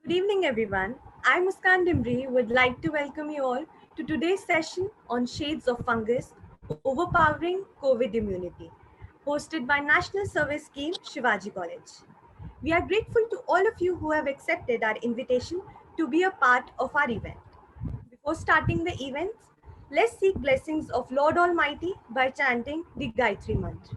Good evening, everyone. I, Muskan Dimbri, would like to welcome you all to today's session on Shades of Fungus Overpowering COVID Immunity, hosted by National Service Scheme Shivaji College. We are grateful to all of you who have accepted our invitation to be a part of our event. Before starting the event, let's seek blessings of Lord Almighty by chanting the Gayatri Mantra.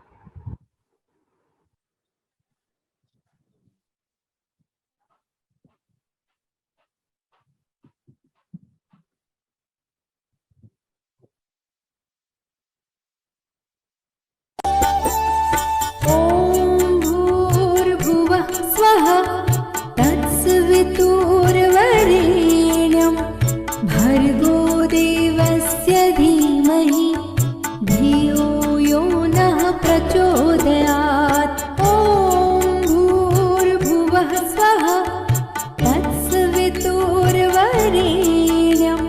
ॐ भूर्भुवः स्वः तत्सवितुर्वरेण्यं भर्गो देवस्य धीमहि धियो यो नः प्रचोदयात् ॐ भूर्भुवः स्वः तत्सवितुर्वरेण्यं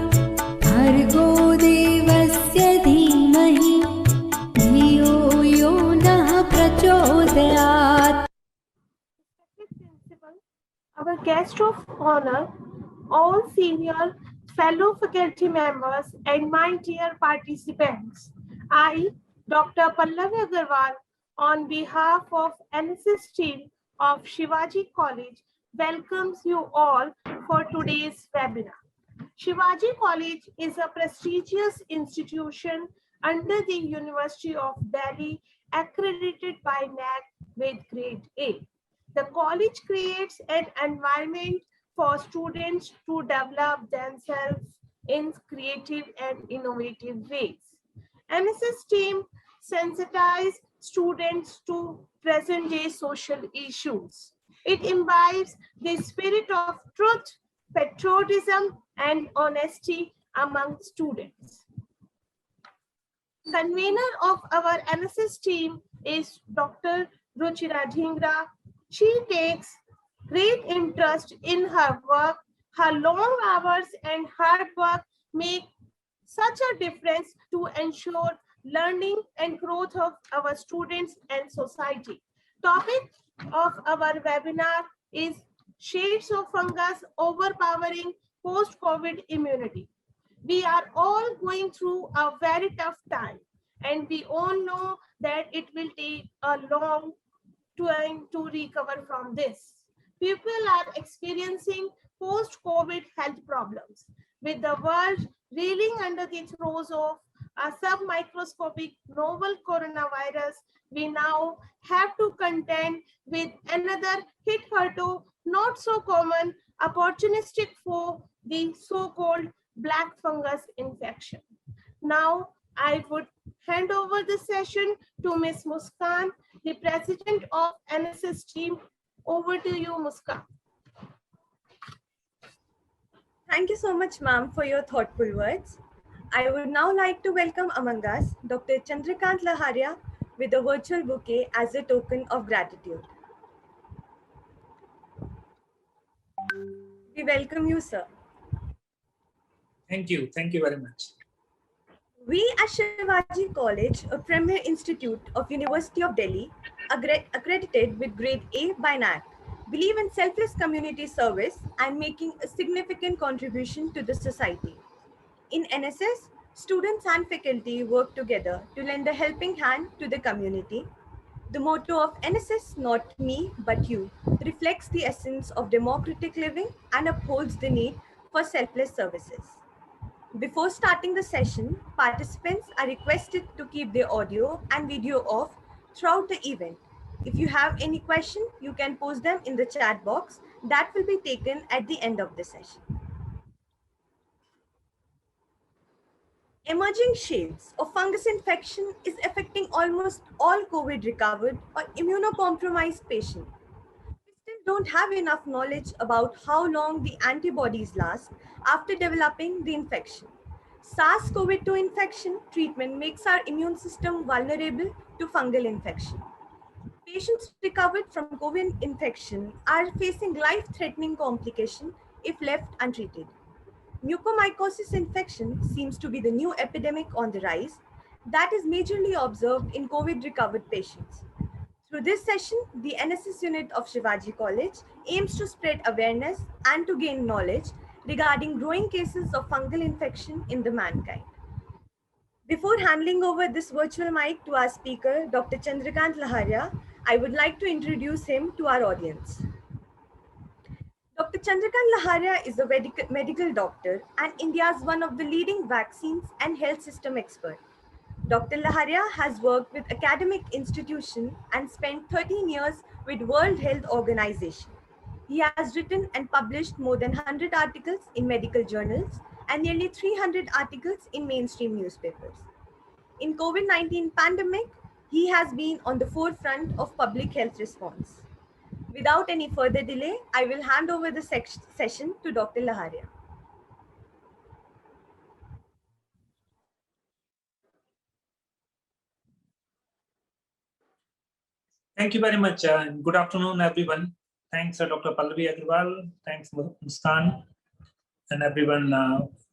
भर्गो देवस्य धीमहि धियो यो नः प्रचोदयात्। Principal, our guest of honor, all senior fellow faculty members and my dear participants. I, Dr. Pallavi Agarwal, on behalf of NSS team of Shivaji College, welcomes you all for today's webinar. Shivaji College is a prestigious institution under the University of Delhi, accredited by NAC with grade A. The college creates an environment for students to develop themselves in creative and innovative ways. NSS team sensitize students to present-day social issues. It imbibes the spirit of truth, patriotism, and honesty among students. Convener of our NSS team is Dr. Ruchira Dhingra. She takes great interest in her work. Her long hours and hard work make such a difference to ensure learning and growth of our students and society. Topic of our webinar is Shades of Fungus Overpowering Post-COVID Immunity. We are all going through a very tough time, and we all know that it will take a long time to recover from this. People are experiencing post-COVID health problems, with the world reeling under the throes of a submicroscopic novel coronavirus. We now have to contend with another hitherto not so common opportunistic foe, the so-called black fungus infection. Now, I would hand over the session to Ms. Muskan, the president of NSS team. Over to you, Muskan. Thank you so much, ma'am, for your thoughtful words. I would now like to welcome among us Dr. Chandrakant Laharia with a virtual bouquet as a token of gratitude. We welcome you, sir. Thank you. Thank you very much. We at Shivaji College, a premier institute of University of Delhi, accredited with grade A by NAC, believe in selfless community service and making a significant contribution to the society. In NSS, students and faculty work together to lend a helping hand to the community. The motto of NSS, not me, but you, reflects the essence of democratic living and upholds the need for selfless services. Before starting the session, participants are requested to keep their audio and video off throughout the event. If you have any question, you can post them in the chat box that will be taken at the end of the session. Emerging shades of fungus infection is affecting almost all COVID recovered or immunocompromised patients. We still don't have enough knowledge about how long the antibodies last after developing the infection. SARS-CoV-2 infection treatment makes our immune system vulnerable to fungal infection. Patients recovered from COVID infection are facing life-threatening complications if left untreated. Mucormycosis infection seems to be the new epidemic on the rise that is majorly observed in COVID recovered patients. Through this session, the NSS unit of Shivaji College aims to spread awareness and to gain knowledge regarding growing cases of fungal infection in the mankind. Before handing over this virtual mic to our speaker, Dr. Chandrakant Laharia, I would like to introduce him to our audience. Dr. Chandrakant Laharia is a medical doctor and India's one of the leading vaccines and health system expert. Dr. Laharia has worked with academic institutions and spent 13 years with World Health Organization. He has written and published more than 100 articles in medical journals and nearly 300 articles in mainstream newspapers. In COVID-19 pandemic, he has been on the forefront of public health response. Without any further delay, I will hand over the session to Dr. Laharia. Thank you very much. Good afternoon, everyone. Thanks, Dr. Pallavi Agrawal. Thanks, Muskan, and everyone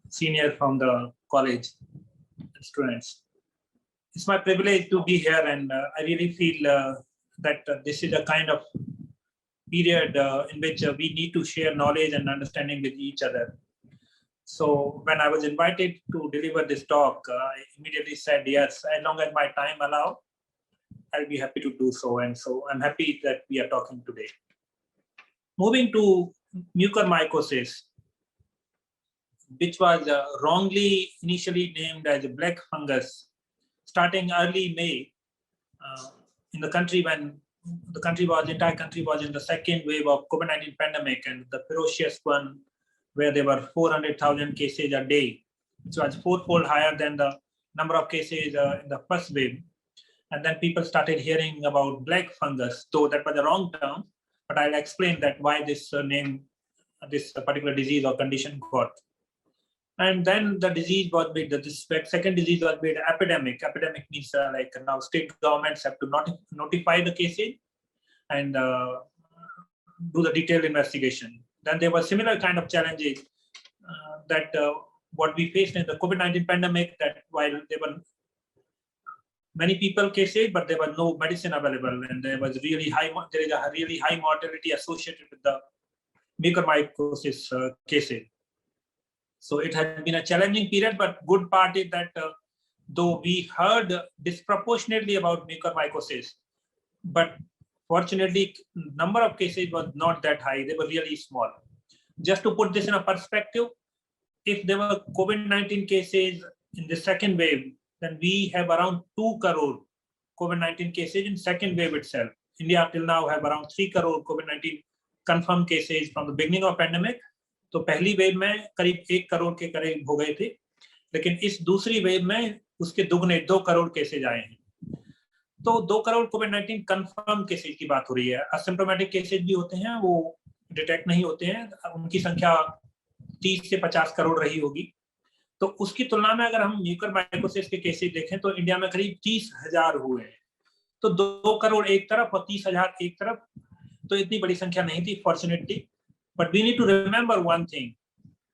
senior from the college students. It's my privilege to be here, and I really feel that this is a kind of period in which we need to share knowledge and understanding with each other. So when I was invited to deliver this talk, I immediately said yes, as long as my time allows, I'll be happy to do so. And so I'm happy that we are talking today. Moving to mucormycosis, which was wrongly initially named as a black fungus, starting early May in the country when the entire country was in the second wave of COVID-19 pandemic, and the ferocious one where there were 400,000 cases a day, which was fourfold higher than the number of cases in the first wave. And then people started hearing about black fungus, though that was the wrong term, but I'll explain that why this name, this particular disease or condition got. And then the disease was made, this second disease was made epidemic. Epidemic means like now state governments have to notify the cases and do the detailed investigation. Then there were similar kind of challenges that what we faced in the COVID-19 pandemic, that while there were many people cases, but there was no medicine available, and there is a really high mortality associated with the mucormycosis cases. So it has been a challenging period, but good part is that though we heard disproportionately about mucormycosis, but fortunately, number of cases was not that high. They were really small. Just to put this in a perspective, if there were COVID-19 cases in the second wave, then we have around 2 crore COVID-19 cases in second wave itself. India till now have around 3 crore COVID-19 confirmed cases from the beginning of pandemic. तो पहली wave में करीब 1 करोड़ के करीब हो गए थे, लेकिन इस दूसरी वेव में उसके दुगने 2 करोड़ केसेज आए हैं। तो 2 करोड़ कोविड-19 कंफर्म केसेज की बात हो रही है। असिम्प्टोमेटिक केसेज भी होते हैं, वो डिटेक्ट नहीं होते हैं, उनकी संख्या 30 से 50 करोड़ रही होगी। तो उसकी तुलना में अगर हम म्यूकरमाइकोसिस के केसेज देखें तो इंडिया में करीब 30,000 हुए हैं। तो 2 करोड़ एक तरफ और 30,000 एक तरफ, तो इतनी बड़ी संख्या नहीं थी fortunately. But we need to remember one thing,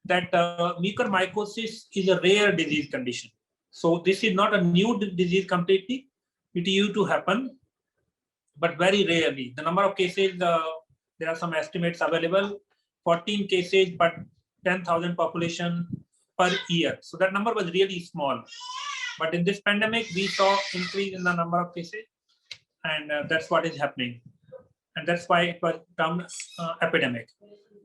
that mucormycosis is a rare disease condition. So this is not a new disease completely. It used to happen, but very rarely. The number of cases, there are some estimates available, 14 cases per 10,000 population per year. So that number was really small. But in this pandemic, we saw increase in the number of cases, and that's what is happening. And that's why it was termed epidemic.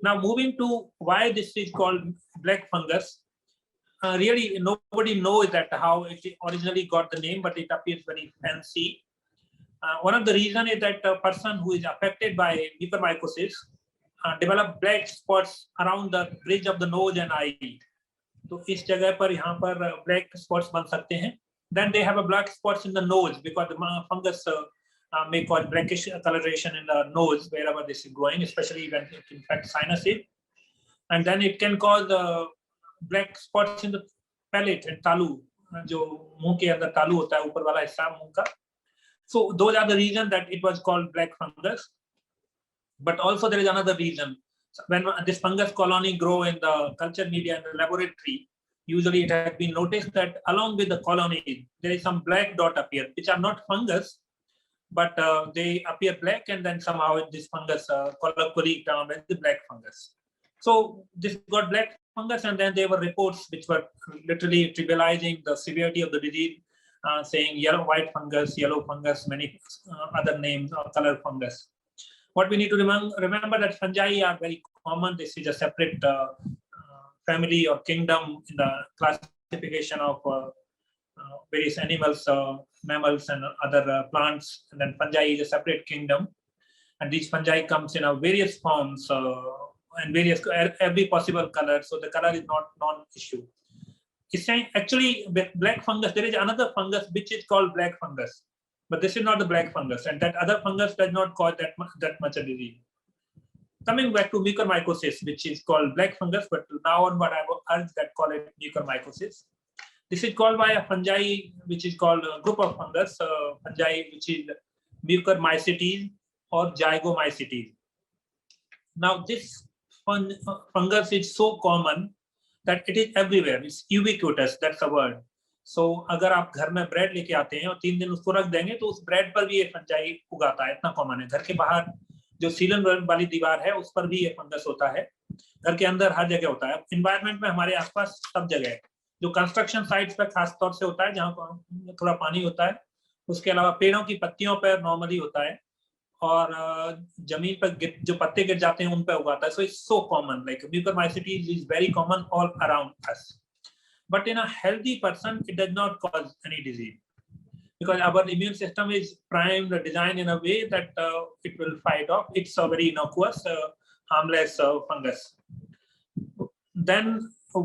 Now moving to why this is called black fungus, really nobody knows that how it originally got the name, but it appears very fancy. One of the reasons is that a person who is affected by mucormycosis develop black spots around the bridge of the nose and eye. तो इस जगह पर यहाँ पर black spots बन सकते हैं. Then they have a black spots in the nose because the fungus may cause blackish coloration in the nose wherever this is growing, especially when it infects sinuses. And then it can cause black spots in the palate and talu, जो मुंह के अंदर तालू होता है, ऊपर वाला हिस्सा मुंह का. So those are the reasons that it was called black fungus. But also there is another reason. When this fungus colony grow in the culture media in the laboratory, usually it has been noticed that along with the colony, there is some black dot appear, which are not fungus, but they appear black, and then somehow this fungus colloquially termed as the black fungus. So this got black fungus, and then there were reports which were literally trivializing the severity of the disease, saying white fungus, yellow fungus, many other names or color fungus. What we need to remember that fungi are very common. This is a separate family or kingdom in the classification of various animals, mammals, and other plants. And then fungi is a separate kingdom, and these fungi comes in various forms and various every possible color. So the color is not non-issue. It's saying actually black fungus. There is another fungus which is called black fungus, but this is not the black fungus, and that other fungus does not cause that much a disease. Coming back to mucormycosis, which is called black fungus, but now on what I will urge that call it mucormycosis. This is called by a fungi, which is called a group of fungus, fungi which is Mucormycetes or Zygomycetes. Now this fungus is so common that it is everywhere. It's ubiquitous. That's a word. So अगर आप घर में bread लेके आते हैं और 3 दिन उसको रख देंगे तो उस ब्रेड पर भी ये फंजाई उगाता है, इतना कॉमन है। घर के बाहर जो सीलन वाली दीवार है उस पर भी ये फंगस होता है, घर के अंदर हर जगह होता है, एनवायरनमेंट में हमारे आसपास सब जगह है। जो कंस्ट्रक्शन साइट्स पर खास तौर से होता है जहाँ पर थोड़ा पानी होता है, उसके अलावा पेड़ों की पत्तियों पर नॉर्मली होता है, और जमीन पर जो पत्ते गिर जाते हैं उन पर उगाता है। So it's so common, like mucormycosis is very common all around us, but in a healthy person it does not cause any disease because our immune system is primed, designed in a way that it will fight off. It's a very innocuous, harmless fungus. Then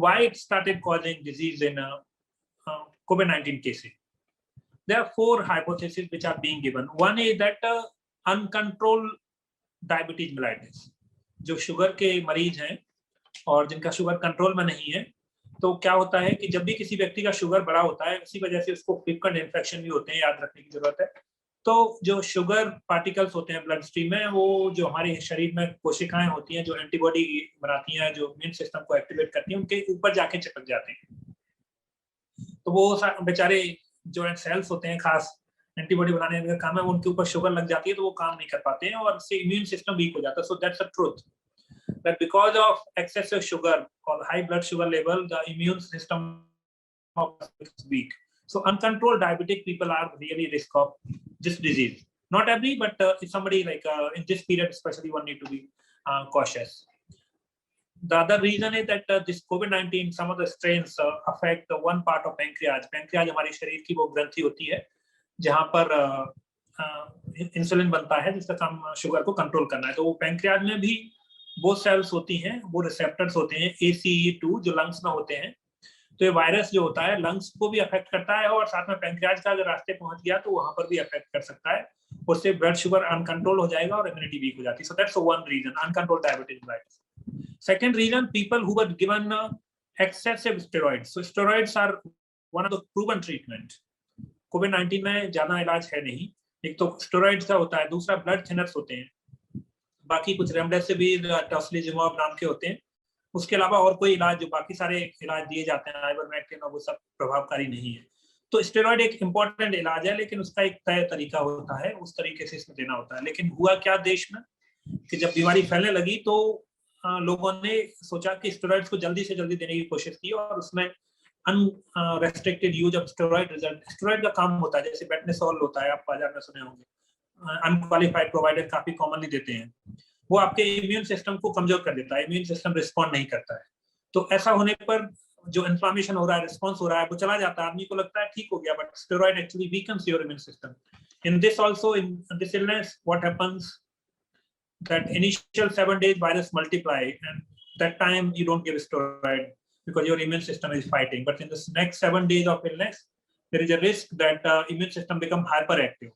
why it started causing disease in COVID-19 cases? There are 4 hypotheses which are being given. One is that uncontrolled diabetes mellitus, जो sugar के मरीज हैं और जिनका sugar control में नहीं है, तो क्या होता है कि जब भी किसी व्यक्ति का शुगर बड़ा होता है, इसी वजह से उसको फ्रीक्वेंट इन्फेक्शन भी होते हैं, याद रखने की जरूरत है। तो जो शुगर पार्टिकल्स होते हैं ब्लड स्ट्रीम में, वो जो हमारे शरीर में कोशिकाएं होती हैं जो एंटीबॉडी बनाती हैं, जो इम्यून सिस्टम को एक्टिवेट करती हैं, उनके ऊपर जाके चिपक जाते हैं। तो वो बेचारे जो सेल्स होते हैं खास एंटीबॉडी बनाने का काम है, उनके ऊपर शुगर लग जाती है तो वो काम नहीं कर पाते हैं और इससे इम्यून सिस्टम वीक हो जाता है। So that's a truth that because of excessive sugar or high blood sugar level, the immune system is weak. So uncontrolled diabetic people are really risk of this disease. Not every, but if somebody like in this period especially, one need to be cautious. The other reason is that this COVID-19, some of the strains affect one part of pancreas. Pancreas हमारे शरीर की वो ग्रंथि होती है जहाँ पर insulin बनता है जिसका काम शुगर को कंट्रोल करना है। तो वो पैंक्रियाज में भी वो सेल्स होती हैं, वो रिसेप्टर्स होते हैं ACE2 जो लंग्स में होते हैं। तो ये वायरस जो होता है लंग्स को भी अफेक्ट करता है और साथ में पैंक्रियाज का अगर रास्ते पहुंच गया तो वहां पर भी अफेक्ट कर सकता है, उससे ब्लड शुगर अनकंट्रोल हो जाएगा और इम्यूनिटी वीक हो जाती है। So that's one reason, uncontrolled diabetes mellitus. Second reason, people who were given excessive steroids. So steroids are one of the proven treatment. कोविड-19 में ज्यादा इलाज है नहीं, एक तो स्टेरॉइड्स का होता है, दूसरा ब्लड थिनर्स होते हैं, बाकी कुछ रेमडेसिविर, टोसिलिजुमैब नाम के होते हैं। उसके अलावा और कोई इलाज, जो बाकी सारे इलाज दिए जाते हैं आइवरमेक्टिन, वो सब प्रभावकारी नहीं है। तो स्टेरॉइड एक इम्पॉर्टेंट इलाज है, लेकिन उसका एक तय तरीका होता है, उस तरीके से इसमें देना होता है। लेकिन हुआ क्या देश में कि जब बीमारी फैलने लगी तो लोगों ने सोचा कि स्टेरॉइड्स को जल्दी से जल्दी देने की कोशिश की और उसमें unrestricted use of steroid result. Steroid का काम होता है जैसे बेटनेसोल होता है, आप बाजार में सुने होंगे, अनक्वालिफाइड प्रोवाइडर काफी कॉमनली देते हैं, वो आपके इम्यून सिस्टम को कमजोर कर देता है, इम्यून सिस्टम रिस्पॉन्ड नहीं करता है। तो ऐसा होने पर जो इन्फ्लेमेशन हो रहा है, रिस्पॉन्स हो रहा है, वो चला जाता है, आदमी को लगता है ठीक हो गया, but steroid actually weakens your immune system. In this also, in this illness what happens that initial 7 days virus multiply, and that time you don't give steroid because your immune system is fighting, but in the next 7 days of illness there is a risk that immune system become hyperactive.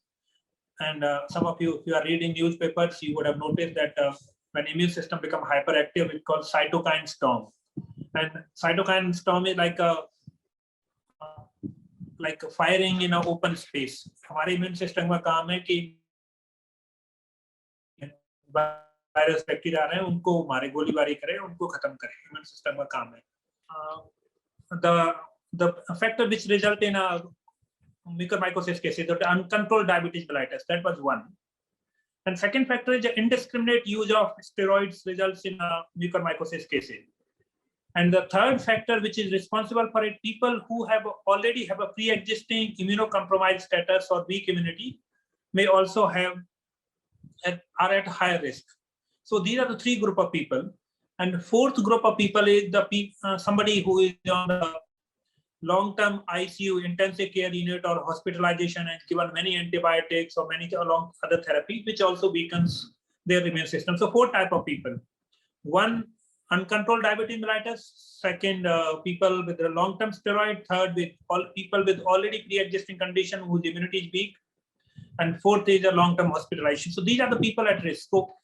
And some of you, if you are reading newspapers, you would have noticed that when immune system become hyperactive, it's called cytokine storm. And cytokine storm is like a firing in an open space. हमारे immune system का काम है कि virus bacteria आ रहे हैं उनको मारे, गोलीबारी करें, उनको खत्म करें, इम्यून सिस्टम का काम है। The factor which result in a mucormycosis cases, the uncontrolled diabetes mellitus. That was one. And second factor is the indiscriminate use of steroids results in mucormycosis cases. And the third factor, which is responsible for it, people who already have a pre-existing immunocompromised status or weak immunity may also are at higher risk. So these are the three group of people. And fourth group of people is somebody who is on the long-term ICU, intensive care unit, or hospitalization and given many antibiotics or many other therapies, which also weakens their immune system. So four type of people. One, uncontrolled diabetes mellitus. Second, people with the long-term steroid. Third, with people with already pre-existing condition whose immunity is weak. And fourth is a long-term hospitalization. So these are the people at risk. So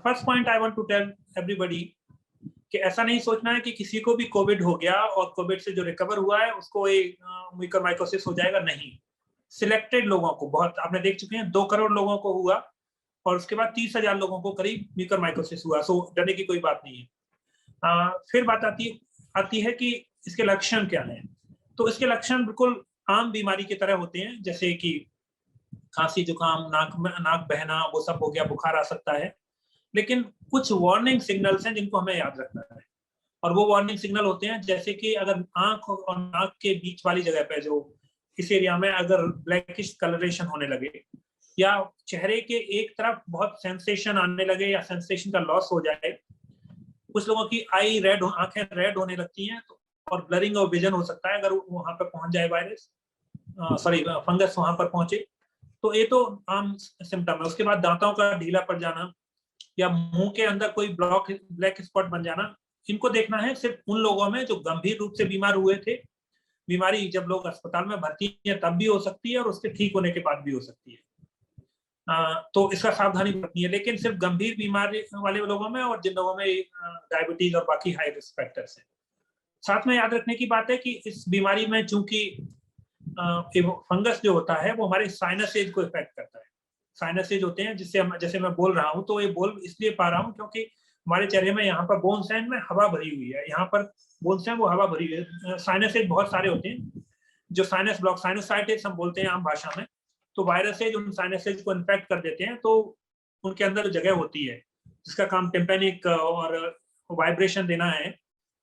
first point I want to tell everybody कि ऐसा नहीं सोचना है कि किसी को भी Covid हो गया और कोविड से जो रिकवर हुआ है उसको म्यूकरमाइकोसिस हो जाएगा, नहीं। सिलेक्टेड लोगों को, बहुत आपने देख चुके हैं, 2 करोड़ लोगों को हुआ और उसके बाद 30,000 लोगों को करीब म्यूकरमाइकोसिस हुआ। सो डरने की कोई बात नहीं है। फिर बात आती है कि इसके लक्षण क्या हैं। तो इसके लक्षण बिल्कुल आम बीमारी की तरह होते हैं, जैसे कि खांसी, जुकाम, नाक बहना, वो सब हो गया, बुखार आ सकता है। लेकिन कुछ वार्निंग सिग्नल्स हैं जिनको हमें याद रखना है, और वो वार्निंग सिग्नल होते हैं जैसे कि अगर आंख और नाक के बीच वाली जगह पे, जो इस एरिया में अगर ब्लैकिश कलरेशन होने लगे, या चेहरे के एक तरफ बहुत सेंसेशन आने लगे, या सेंसेशन का लॉस हो जाए। कुछ लोगों की आंखें रेड होने लगती हैं, और ब्लरिंग ऑफ विजन हो सकता है अगर वहां पर पहुंच जाए फंगस वहां पर पहुंचे। तो ये तो आम सिम्टम है। उसके बाद दांतों का ढीला पड़ जाना, या मुंह के अंदर कोई ब्लैक स्पॉट बन जाना। इनको देखना है सिर्फ उन लोगों में जो गंभीर रूप से बीमार हुए थे। बीमारी जब लोग अस्पताल में भर्ती है तब भी हो सकती है, और उसके ठीक होने के बाद भी हो सकती है। तो इसका सावधानी बरतनी है। लेकिन सिर्फ गंभीर बीमारी वाले लोगों में, और जिन लोगों में डायबिटीज और बाकी हाई रिस्क फैक्टर्स हैं। साथ में याद रखने की बात है कि इस बीमारी में चूंकि फंगस जो होता है वो हमारे साइनसेज को इफेक्ट करता है। साइनसेज होते हैं जिससे जैसे मैं बोल रहा हूँ, तो ये बोल इसलिए पा रहा हूँ क्योंकि हमारे चेहरे में यहाँ पर बोन्स हैं, में हवा भरी हुई है। यहाँ पर बोन्स हैं, वो हवा भरी हुई है। साइनसेज बहुत सारे होते हैं, जो साइनस ब्लॉक, साइनोसाइटिस हम बोलते हैं आम भाषा में। तो वायरसेज उन साइनसेज को इन्फेक्ट कर देते हैं, तो उनके अंदर जगह होती है जिसका काम टिम्पैनिक और वाइब्रेशन देना है,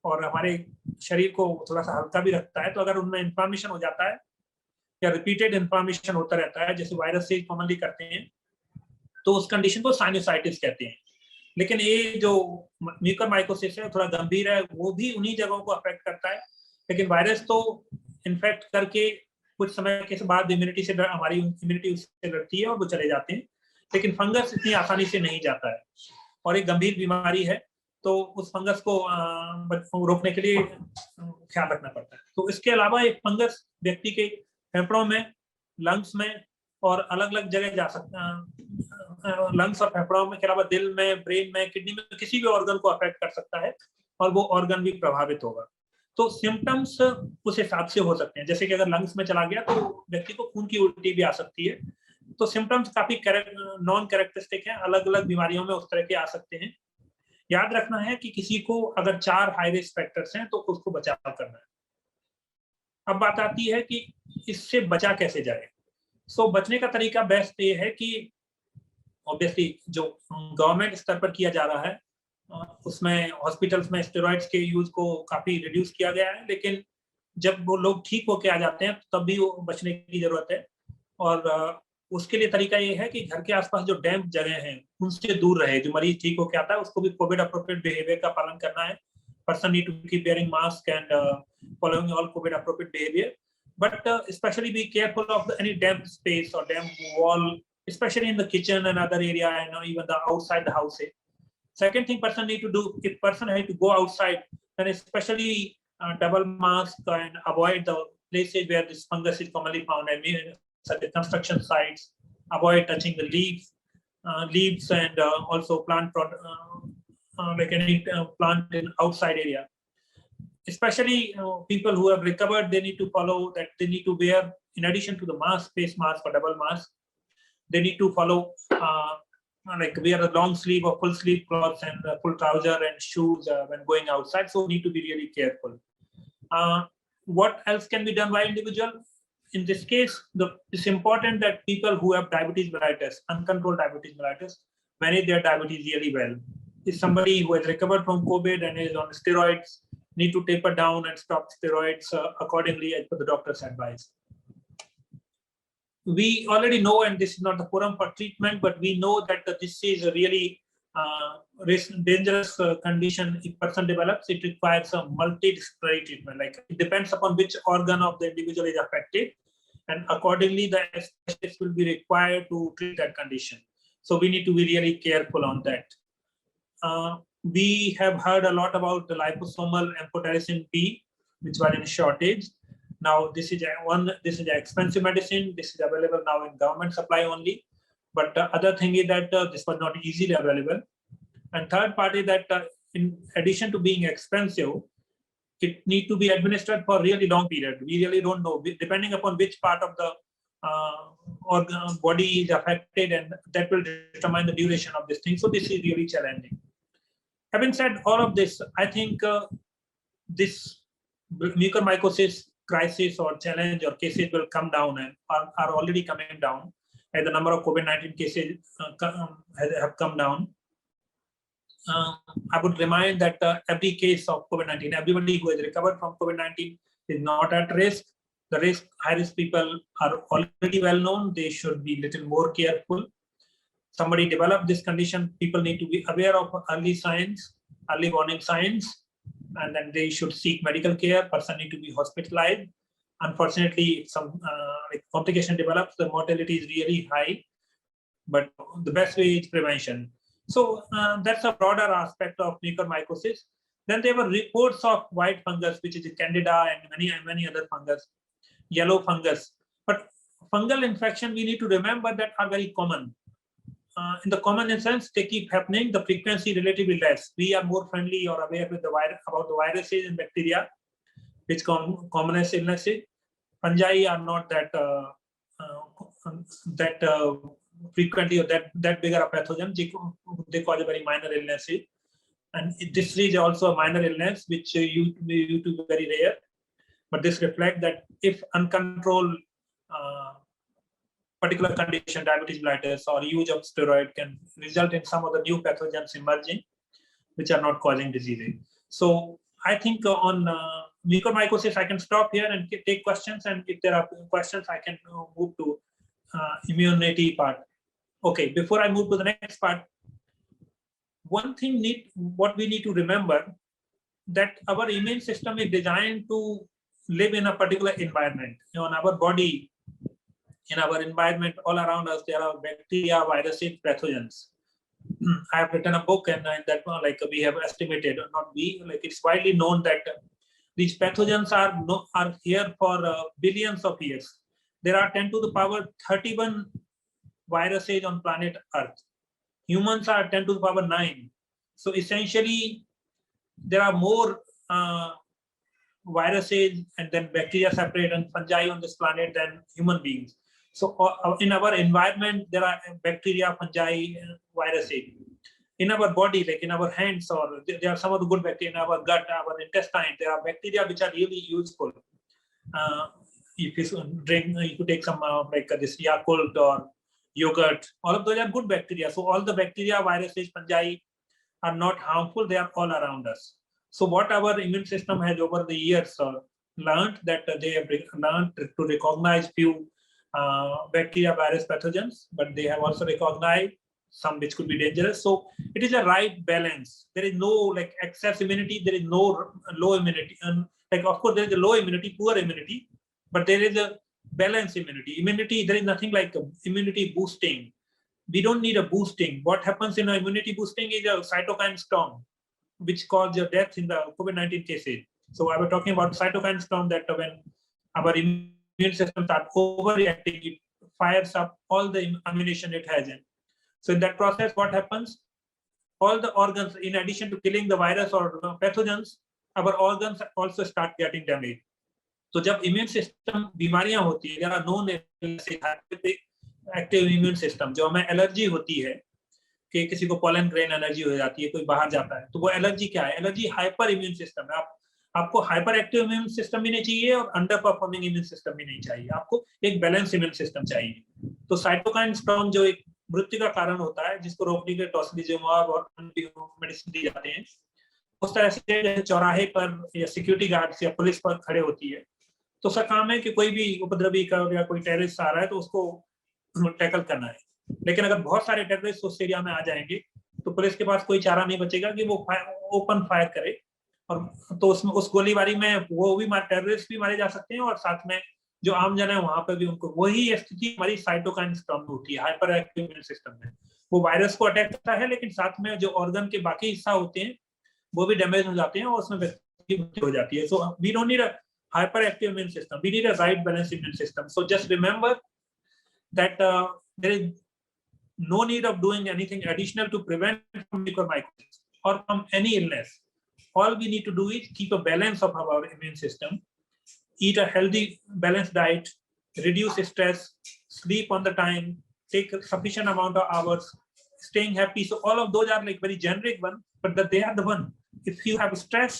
और हमारे शरीर को थोड़ा सा हल्का भी रखता है। तो अगर उनमें इन्फ्लामेशन हो जाता है या रिपीटेड इन्फ्लामेशन होता रहता है, जैसे वायरस से कॉमनली करते हैं, तो उस कंडीशन को साइनोसाइटिस कहते हैं। लेकिन ये जो म्यूकरमाइकोसिस है थोड़ा गंभीर है, वो भी उन्हीं जगहों को अफेक्ट करता है। लेकिन वायरस तो इन्फेक्ट करके कुछ समय के बाद हमारी इम्यूनिटी उससे लड़ती है और वो चले जाते हैं। लेकिन फंगस इतनी आसानी से नहीं जाता है, और एक गंभीर बीमारी है, तो उस फंगस को रोकने के लिए ख्याल रखना पड़ता है। तो इसके अलावा एक फंगस व्यक्ति के फेफड़ों में, लंग्स में और अलग अलग जगह जा सकता है। लंग्स और फेफड़ों में के अलावा दिल में, ब्रेन में, किडनी में, किसी भी ऑर्गन को अफेक्ट कर सकता है, और वो ऑर्गन भी प्रभावित होगा। तो सिम्टम्स उस हिसाब से हो सकते हैं। जैसे कि अगर लंग्स में चला गया तो व्यक्ति को खून की उल्टी भी आ सकती है। तो सिम्टम्स काफी नॉन कैरेक्टरिस्टिक हैं, अलग अलग बीमारियों में उस तरह के आ सकते हैं। याद रखना है कि किसी को अगर 4 हाई रिस्क फैक्टर्स हैं तो उसको बचाव करना है। अब बात आती है कि इससे बचा कैसे जाए। सो बचने का तरीका बेस्ट ये है कि ऑब्वियसली जो गवर्नमेंट स्तर पर किया जा रहा है, उसमें हॉस्पिटल्स में स्टेरॉइड्स के यूज को काफी रिड्यूस किया गया है। लेकिन जब वो लोग ठीक होके आ जाते हैं तब भी वो बचने की जरूरत है। और उसके लिए तरीका ये है कि घर के आसपास जो डैम्प जगह हैं उनसे दूर रहे। जो मरीज ठीक होके आता है उसको भी कोविड अप्रोप्रिएट बिहेवियर का पालन करना है। Person need to keep wearing mask and following all COVID appropriate behavior, but especially be careful of any damp space or damp wall, especially in the kitchen and other area, and even the outside the house. Second thing person need to do, if person has to go outside, then especially double mask and avoid the places where this fungus is commonly found. I mean, such as construction sites. Avoid touching the leaves and also plant like any plant in outside area. Especially people who have recovered, they need to follow that. They need to wear, in addition to the mask, face mask or double mask, they need to follow like wear a long sleeve or full sleeve clothes and full trouser and shoes when going outside. So need to be really careful. What else can be done by individual? in this case, it's important that people who have diabetes mellitus, uncontrolled diabetes mellitus, manage their diabetes really well. If somebody who has recovered from COVID and is on steroids, need to taper down and stop steroids accordingly as per the doctor's advice. We already know, and this is not the forum for treatment, but we know that this is a really dangerous condition. If person develops, it requires a multidisciplinary treatment. Like it depends upon which organ of the individual is affected, and accordingly the specialist will be required to treat that condition. So we need to be really careful on that. We have heard a lot about the liposomal amphotericin B, which was in shortage. Now this is an expensive medicine. This is available now in government supply only. But the other thing is that this was not easily available. And third part is that in addition to being expensive, it need to be administered for a really long period. We really don't know, depending upon which part of the body is affected, and that will determine the duration of this thing. So this is really challenging. Having said all of this, I think this mucormycosis crisis or challenge or cases will come down and are already coming down, as the number of COVID-19 cases have come down. I would remind that every case of COVID-19, everybody who has recovered from COVID-19 is not at risk. The high-risk people are already well known. They should be a little more careful. Somebody developed this condition, people need to be aware of early signs, early warning signs, and then they should seek medical care. Person need to be hospitalized. Unfortunately, if some complication develops, the mortality is really high, but the best way is prevention. So that's a broader aspect of mucormycosis. Then there were reports of white fungus, which is Candida and many other fungus, yellow fungus. But fungal infection, we need to remember that are very common. In the common sense, they keep happening. The frequency relatively less. We are more friendly or aware with about the viruses and bacteria, which commonest illnesses. Fungi are not that frequently or that bigger a pathogen. They cause a very minor illness, and this is also a minor illness which used to be very rare. But this reflects that if uncontrolled particular condition, diabetes mellitus or use of steroid, can result in some of the new pathogens emerging, which are not causing disease. So I think on mucormycosis, I can stop here and take questions. And if there are questions, I can move to immunity part. Okay, before I move to the next part, one thing what we need to remember, that our immune system is designed to live in a particular environment. In our body, in our environment, all around us, there are bacteria, viruses, pathogens. I have written a book, and in that one, we have estimated, it's widely known that these pathogens are here for billions of years. There are 10 to the power 31 viruses on planet Earth. Humans are 10 to the power 9. So essentially, there are more viruses and then bacteria separate and fungi on this planet than human beings. So in our environment, there are bacteria, fungi, viruses. In our body, like in our hands, or there are some of the good bacteria in our gut, our intestine. There are bacteria which are really useful. If you drink, you could take some this Yakult or yogurt. All of those are good bacteria. So all the bacteria, viruses, fungi are not harmful. They are all around us. So what our immune system has over the years learned, that they have learned to recognize few bacteria, virus, pathogens, but they have also recognized some which could be dangerous. So it is a right balance. There is no excess immunity. There is no low immunity. And of course, there is a low immunity, poor immunity, but there is a balanced immunity. Immunity, there is nothing like immunity boosting. We don't need a boosting. What happens in immunity boosting is a cytokine storm, which caused your death in the COVID-19 cases. So I was talking about cytokine storm, that when our immune system starts overreacting, it fires up all the ammunition it has in. So in that process, what happens? All the organs, in addition to killing the virus or pathogens, our organs also start getting damaged. So जब immune system बीमारियां होती है, there are known active immune system, जो हमें allergy होती है कि किसी को pollen grain एलर्जी हो जाती है, कोई बाहर जाता है, तो वो एलर्जी क्या है? एलर्जी हाइपर इम्यून सिस्टम है. आपको हाइपर एक्टिव इम्यून सिस्टम भी नहीं चाहिए और अंडर परफॉर्मिंग इम्यून सिस्टम भी नहीं चाहिए, आपको एक बैलेंस इम्यून सिस्टम चाहिए। तो साइटोकाइन स्टॉर्म जो एक मृत्यु का कारण होता है, जिसको रोकने के टोसिलिजुमाब और मेडिसिन दी जाते हैं, उस तरह से चौराहे पर या सिक्योरिटी गार्ड्स या पुलिस पर खड़े होती है, तो उसका काम है कि कोई भी उपद्रवी का या कोई टेररिस्ट आ रहा है तो उसको टैकल करना है। लेकिन अगर बहुत सारे टेररिस्ट उस एरिया में आ जाएंगे तो पुलिस के पास कोई चारा नहीं बचेगा कि वो ओपन फायर करे, और तो उसमें उस गोलीबारी में वो भी टेररिस्ट भी मारे जा सकते हैं और साथ में जो आम जन है वहां पर भी उनको, वही स्थिति हमारी साइटोकाइन स्टॉर्म में होती है हाइपर एक्टिव इम्यून सिस्टम में। वो वायरस को अटैक करता है लेकिन साथ में जो ऑर्गन के बाकी हिस्सा होते हैं वो भी डैमेज हो जाते हैं और उसमें व्यक्ति की मृत्यु हो जाती है। So we don't need a hyperactive immune system, we need a right balanced immune system. So just remember that there is no need of doing anything additional to prevent from mucormycosis or from any illness. All we need to do is keep a balance of our immune system, eat a healthy balanced diet, reduce stress, sleep on the time, take a sufficient amount of hours, staying happy. So all of those are like very generic one, but that they are the one. If you have stress,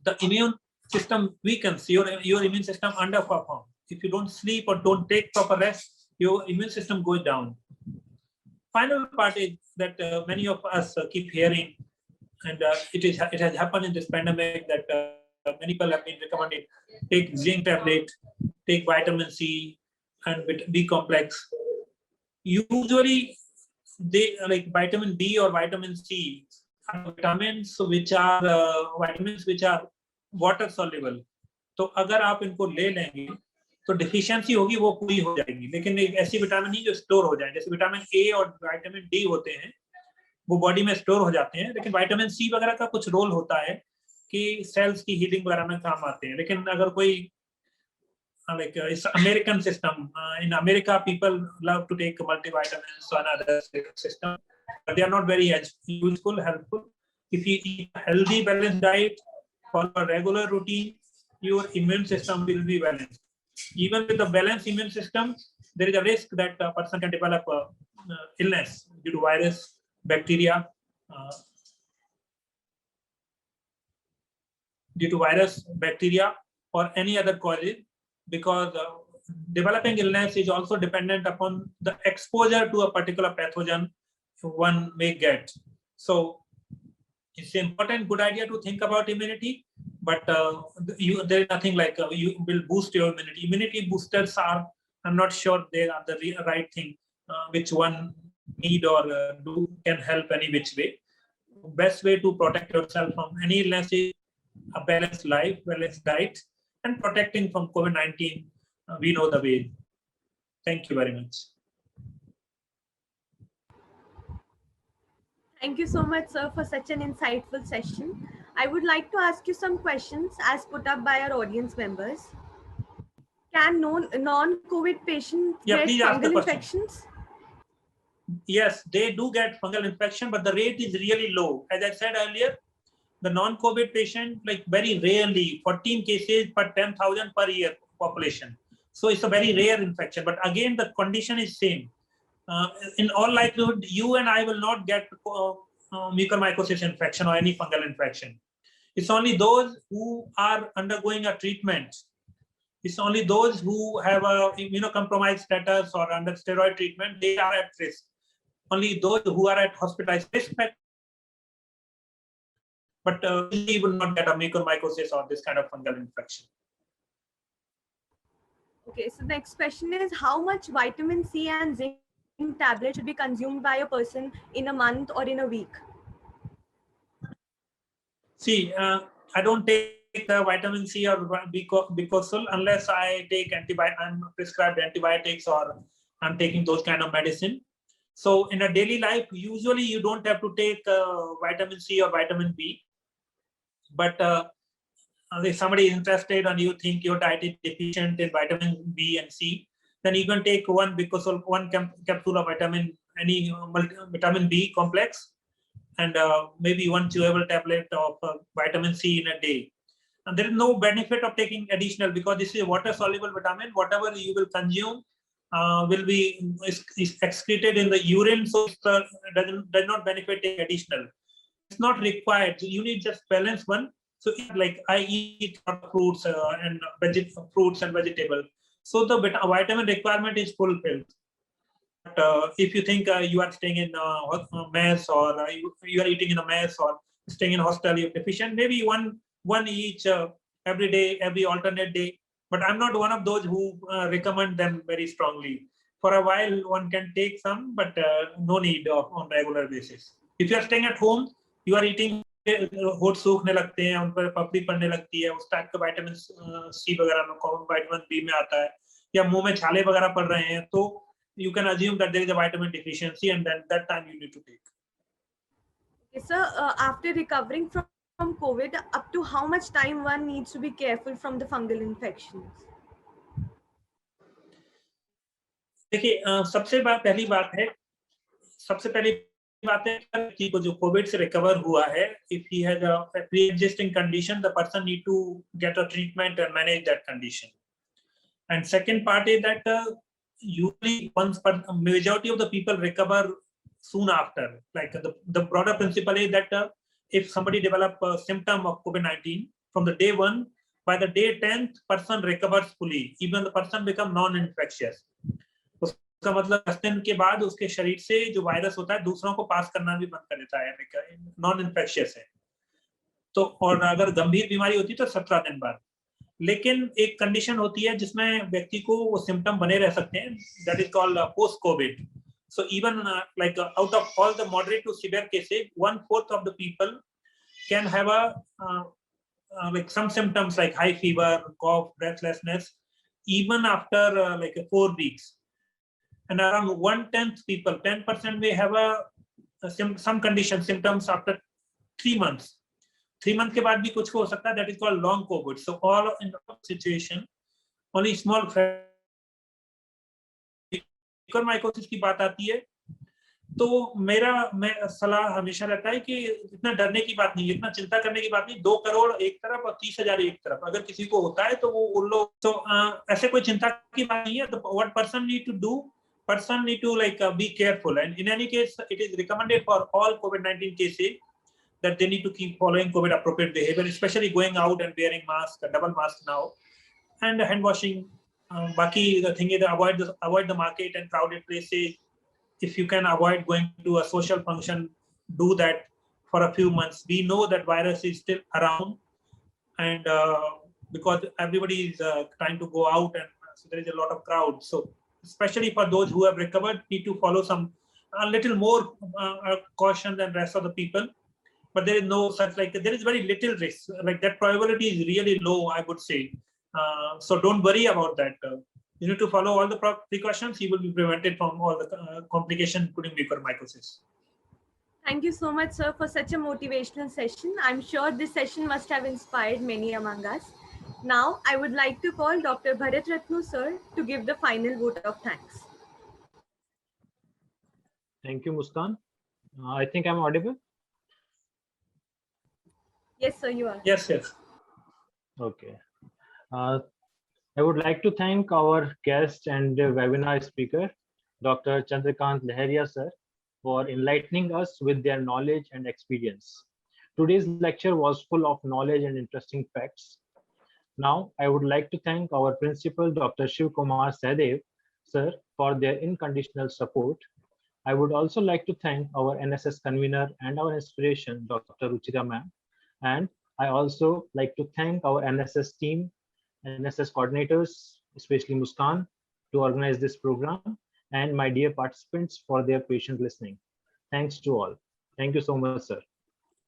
the immune system weakens, your immune system underperforms. If you don't sleep or don't take proper rest, your immune system goes down. Final part is that many of us keep hearing, and it has happened in this pandemic that many people have been recommended take zinc tablet, take vitamin C and B complex. Usually they like vitamin B or vitamin C are vitamins which are water soluble. तो अगर आप इनको ले लेंगे तो deficiency होगी वो पूरी हो जाएगी, लेकिन एक ऐसी विटामिन नहीं जो स्टोर हो जाए। जैसे विटामिन ए और विटामिन डी होते हैं वो बॉडी में स्टोर हो जाते हैं, लेकिन विटामिन सी वगैरह का कुछ रोल होता है कि सेल्स की हीलिंग वगैरह में काम आते हैं। लेकिन अगर कोई like it's American system, in America people love to take multivitamins and other system, but they are not very useful, helpful. If you eat a healthy balanced diet, follow a regular routine, your immune system will be balanced. Even with a balanced immune system, there is a risk that a person can develop illness due to virus, bacteria, or any other causes, because developing illness is also dependent upon the exposure to a particular pathogen one may get. So it's an important, good idea to think about immunity, but there is nothing like you will boost your immunity. Immunity boosters are, I'm not sure they are the right thing which one need or do can help any which way. Best way to protect yourself from any illness is a balanced life, balanced diet, and protecting from COVID-19. We know the way. Thank you very much. Thank you so much, sir, for such an insightful session. I would like to ask you some questions as put up by our audience members. Can non-COVID patients get fungal infections? Yes, they do get fungal infection, but the rate is really low. As I said earlier, the non-COVID patient, like very rarely, 14 cases per 10,000 per year population. So it's a very rare infection, but again, the condition is same. In all likelihood, you and I will not get mucormycosis infection or any fungal infection. It's only those who are undergoing a treatment. It's only those who have a immunocompromised status or under steroid treatment, they are at risk. Only those who are at hospitalized risk, but we will not get a mucormycosis or this kind of fungal infection. Okay, so the next question is, how much vitamin C and zinc tablets should be consumed by a person in a month or in a week? See, I don't take vitamin C or Bicosul unless I take I'm prescribed antibiotics or I'm taking those kind of medicine. So in a daily life, usually you don't have to take vitamin C or vitamin B. But if somebody is interested and you think your diet is deficient in vitamin B and C, then you can take one capsule of vitamin B complex and maybe one chewable tablet of vitamin C in a day. And there is no benefit of taking additional because this is a water soluble vitamin. Whatever you will consume will be excreted in the urine, so it does not benefit additional. It's not required. You need just balance one. So like I eat fruits and fruits and vegetables. So the vitamin requirement is fulfilled. But if you think you are staying in a mess, or you are eating in a mess, or staying in hostel, you're deficient, maybe one each every day, every alternate day. But I'm not one of those who recommend them very strongly. For a while, one can take some, but no need on regular basis. If you are staying at home, you are eating, होठ सूखने लगते हैं, उन पर पपड़ी पड़ने लगती है, उस टाइप का विटामिन सी वगैरह में, विटामिन बी में आता है, या मुंह में छाले वगैरह पड़ रहे हैं, तो you can assume that there is a vitamin deficiency, and then that time you need to take. Okay, sir, after recovering from COVID, up to how much time one needs to be careful from the fungal infections? देखिए, सबसे पहली बात है कि जो Covid से recover हुआ है, if he has a pre-existing condition, the person need to get a treatment and manage that condition. And second part is that usually majority of the people recover soon after. Like the broader principle is that if somebody develop a symptom of COVID-19 from the day 1, by the day 10th, person recovers fully. Even the person become non-infectious. उसका मतलब 10 दिन के बाद उसके शरीर से जो virus होता है दूसरों को पास करना भी बंद कर देता है, नॉन इन्फेक्शियस है तो। और अगर गंभीर बीमारी होती है तो 17 दिन बाद। लेकिन एक कंडीशन होती है जिसमें व्यक्ति को वो सिम्टम बने रह सकते हैं, that is called post COVID. So even like out of all the moderate to severe cases, 1/4 of the people can have like some symptoms like high fever, cough, breathlessness, even after like 4 weeks. And around 1/10 people, 10% may have some condition symptoms after 3 months. 3 months के बाद भी कुछ हो सकता है, that is called long COVID. So all in the situation, only small mycosis की बात आती है, तो मैं सलाह हमेशा रहता है कि इतना डरने की बात नहीं है, इतना चिंता करने की बात नहीं। 2 करोड़ एक तरफ और 30,000 एक तरफ, अगर किसी को होता है तो वो उन लोग, तो ऐसे कोई चिंता की बात नहीं है। तो what person need to do? Person need to like be careful, and in any case it is recommended for all COVID-19 cases that they need to keep following COVID appropriate behavior, especially going out and wearing mask, double mask now, and hand washing. Baki the thing is avoid the market and crowded places. If you can avoid going to a social function, do that for a few months. We know that virus is still around, and because everybody is trying to go out, and so there is a lot of crowd. So especially for those who have recovered, need to follow a little more caution than rest of the people. But there is no such, like, there is very little risk. Like that probability is really low, I would say. So don't worry about that. You need to follow all the precautions. You will be prevented from all the complications, including mucormycosis. Thank you so much, sir, for such a motivational session. I'm sure this session must have inspired many among us. Now, I would like to call Dr. Bharat Ratnu, sir, to give the final vote of thanks. Thank you, Muskan. I think I'm audible. Yes, sir, you are. Yes, yes. Okay. I would like to thank our guest and webinar speaker, Dr. Chandrakant Leharia, sir, for enlightening us with their knowledge and experience. Today's lecture was full of knowledge and interesting facts. Now, I would like to thank our principal, Dr. Shiv Kumar Sahdev, sir, for their unconditional support. I would also like to thank our NSS convener and our inspiration, Dr. Ruchira ma'am. And I also like to thank our NSS team, NSS coordinators, especially Muskan, to organize this program, and my dear participants for their patient listening. Thanks to all. Thank you so much, sir.